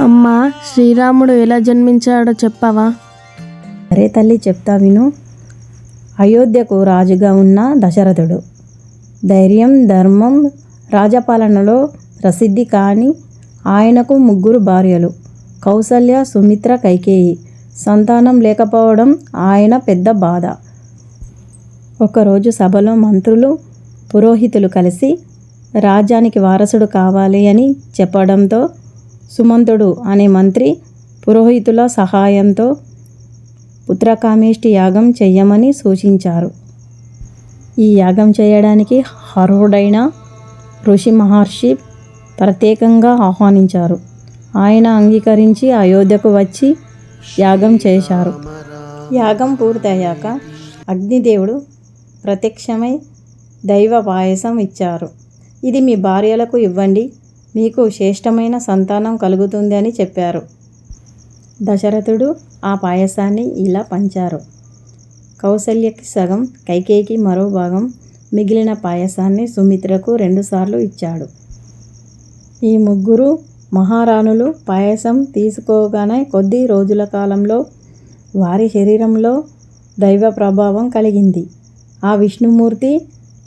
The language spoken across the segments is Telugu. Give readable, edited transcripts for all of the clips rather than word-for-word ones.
అమ్మా, శ్రీరాముడు ఎలా జన్మించాడో చెప్పవా? అరే తల్లి, చెప్తా విను. అయోధ్యకు రాజుగా ఉన్న దశరథుడు ధైర్యం, ధర్మం, రాజపాలనలో ప్రసిద్ధి. కానీ ఆయనకు 3 భార్యలు: కౌసల్య, సుమిత్ర, కైకేయి. సంతానం లేకపోవడం ఆయన పెద్ద బాధ. ఒకరోజు సభలో మంత్రులు, పురోహితులు కలిసి రాజ్యానికి వారసుడు కావాలి అని చెప్పడంతో సుమంతుడు అనే మంత్రి పురోహితుల సహాయంతో పుత్రకామేష్టి యాగం చెయ్యమని సూచించారు. ఈ యాగం చేయడానికి అర్హుడైన ఋషి మహర్షి ప్రత్యేకంగా ఆహ్వానించారు. ఆయన అంగీకరించి అయోధ్యకు వచ్చి యాగం చేశారు. యాగం పూర్తయ్యాక అగ్నిదేవుడు ప్రత్యక్షమై దైవ పాయసం ఇచ్చారు. ఇది మీ భార్యలకు ఇవ్వండి, మీకు శ్రేష్టమైన సంతానం కలుగుతుంది అని చెప్పారు. దశరథుడు ఆ పాయసాన్ని ఇలా పంచారు. కౌసల్యకి సగం, కైకేయికి మరో భాగం, మిగిలిన పాయసాన్ని సుమిత్రకు 2 సార్లు ఇచ్చాడు. ఈ 3 మహారాణులు పాయసం తీసుకోగానే కొద్ది రోజుల కాలంలో వారి శరీరంలో దైవ ప్రభావం కలిగింది. ఆ విష్ణుమూర్తి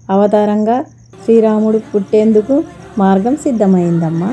అవతారంగా శ్రీరాముడు పుట్టేందుకు మార్గం సిద్ధమైందమ్మా.